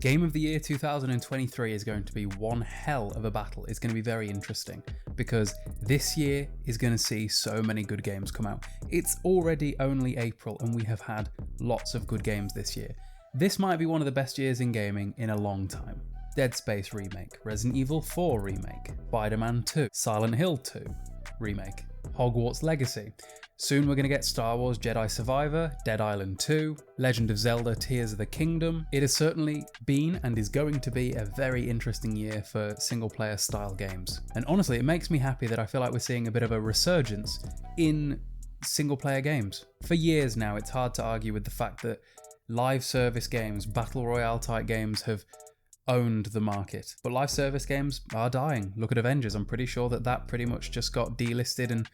Game of the Year 2023 is going to be one hell of a battle. It's going to be very interesting because this year is going to see so many good games come out. It's already only April and we have had lots of good games this year. This might be one of the best years in gaming in a long time. Dead Space remake, Resident Evil 4 remake, Spiderman 2, Silent Hill 2 remake, Hogwarts Legacy. Soon we're going to get Star Wars Jedi Survivor, Dead Island 2, Legend of Zelda Tears of the Kingdom. It has certainly been and is going to be a very interesting year for single player style games. And honestly, it makes me happy that I feel like we're seeing a bit of a resurgence in single player games. For years now, it's hard to argue with the fact that live service games, battle royale type games have owned the market. But live service games are dying. Look at Avengers. I'm pretty sure that pretty much just got delisted and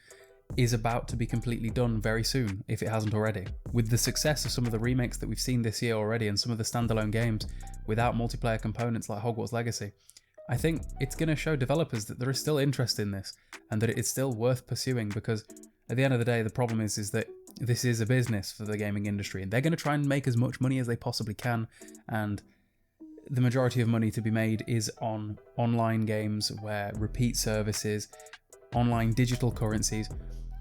is about to be completely done very soon, if it hasn't already. With the success of some of the remakes that we've seen this year already and some of the standalone games without multiplayer components like Hogwarts Legacy, I think it's going to show developers that there is still interest in this and that it's still worth pursuing, because at the end of the day, the problem is that this is a business for the gaming industry and they're going to try and make as much money as they possibly can, and the majority of money to be made is on online games where repeat services, online digital currencies.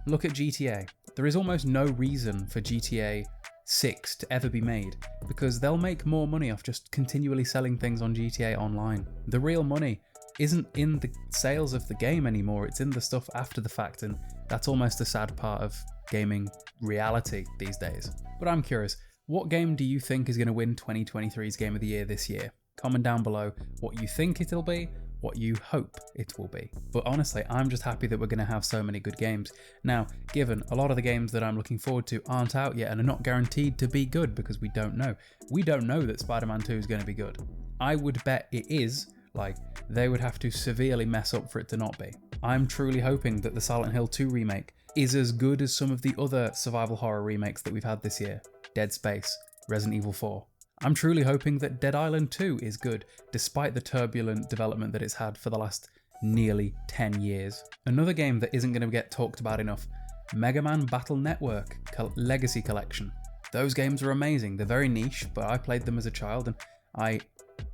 Look at GTA. There is almost no reason for GTA 6 to ever be made because they'll make more money off just continually selling things on GTA Online. The real money isn't in the sales of the game anymore, it's in the stuff after the fact, and that's almost a sad part of gaming reality these days. But I'm curious, what game do you think is going to win 2023's Game of the Year this year? Comment down below what you think it'll be, what you hope it will be. But honestly, I'm just happy that we're going to have so many good games. Now, given a lot of the games that I'm looking forward to aren't out yet and are not guaranteed to be good because we don't know. We don't know that Spider-Man 2 is going to be good. I would bet it is, like, they would have to severely mess up for it to not be. I'm truly hoping that the Silent Hill 2 remake is as good as some of the other survival horror remakes that we've had this year. Dead Space, Resident Evil 4. I'm truly hoping that Dead Island 2 is good, despite the turbulent development that it's had for the last nearly 10 years. Another game that isn't going to get talked about enough, Mega Man Battle Network Legacy Collection. Those games are amazing. They're very niche, but I played them as a child and I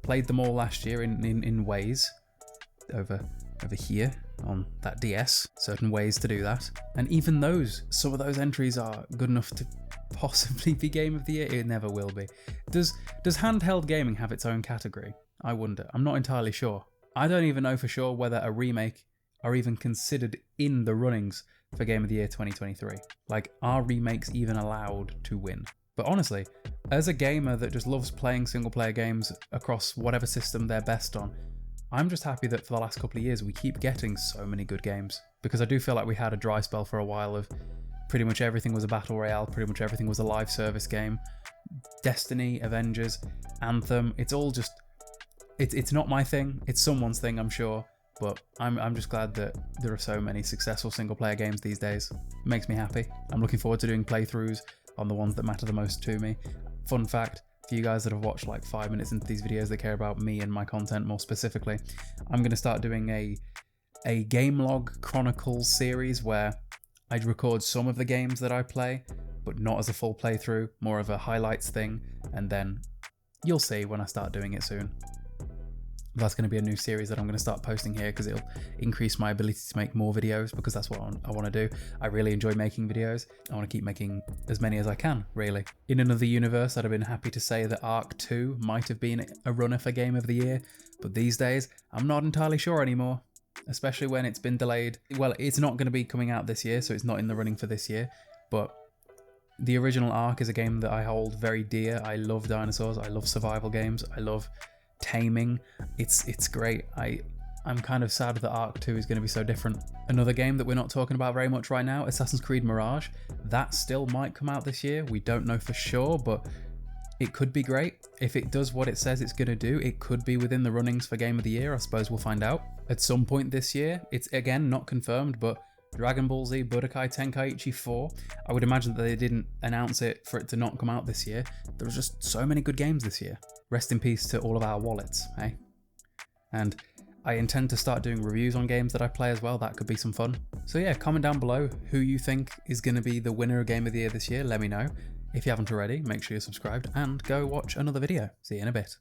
played them all last year in ways over here on that DS, certain ways to do that. And even those, some of those entries are good enough to possibly be Game of the Year. It never will be. Does Handheld Gaming have its own category? I wonder. I'm not entirely sure. I don't even know for sure whether a remake are even considered in the runnings for Game of the Year 2023. Like, are remakes even allowed to win? But honestly, as a gamer that just loves playing single player games across whatever system they're best on, I'm just happy that for the last couple of years we keep getting so many good games, because I do feel like we had a dry spell for a while of pretty much everything was a battle royale, pretty much everything was a live service game. Destiny, Avengers, Anthem, it's all just, it's not my thing, it's someone's thing I'm sure, but I'm just glad that there are so many successful single player games these days. It makes me happy. I'm looking forward to doing playthroughs on the ones that matter the most to me. Fun fact, for you guys that have watched like 5 minutes into these videos that care about me and my content more specifically, I'm going to start doing a game log chronicles series where I'd record some of the games that I play, but not as a full playthrough, more of a highlights thing, and then you'll see when I start doing it soon. That's going to be a new series that I'm going to start posting here because it'll increase my ability to make more videos, because that's what I want to do. I really enjoy making videos. I want to keep making as many as I can, really. In another universe, I'd have been happy to say that Ark 2 might have been a runner for Game of the Year, but these days, I'm not entirely sure anymore, especially when it's been delayed. Well, it's not going to be coming out this year, so it's not in the running for this year, but the original Ark is a game that I hold very dear. I love dinosaurs, I love survival games, I love taming. It's great. I'm kind of sad that Ark 2 is going to be so different. Another game that we're not talking about very much right now, Assassin's Creed Mirage. That still might come out this year. We don't know for sure, but it could be great. If it does what it says it's going to do, it could be within the runnings for Game of the Year. I suppose we'll find out at some point this year. It's again not confirmed, but Dragon Ball Z Budokai Tenkaichi 4. I would imagine that they didn't announce it for it to not come out this year. There was just so many good games this year. Rest in peace to all of our wallets, eh? And I intend to start doing reviews on games that I play as well. That could be some fun. So yeah, comment down below who you think is going to be the winner of Game of the Year this year. Let me know. If you haven't already, make sure you're subscribed and go watch another video. See you in a bit.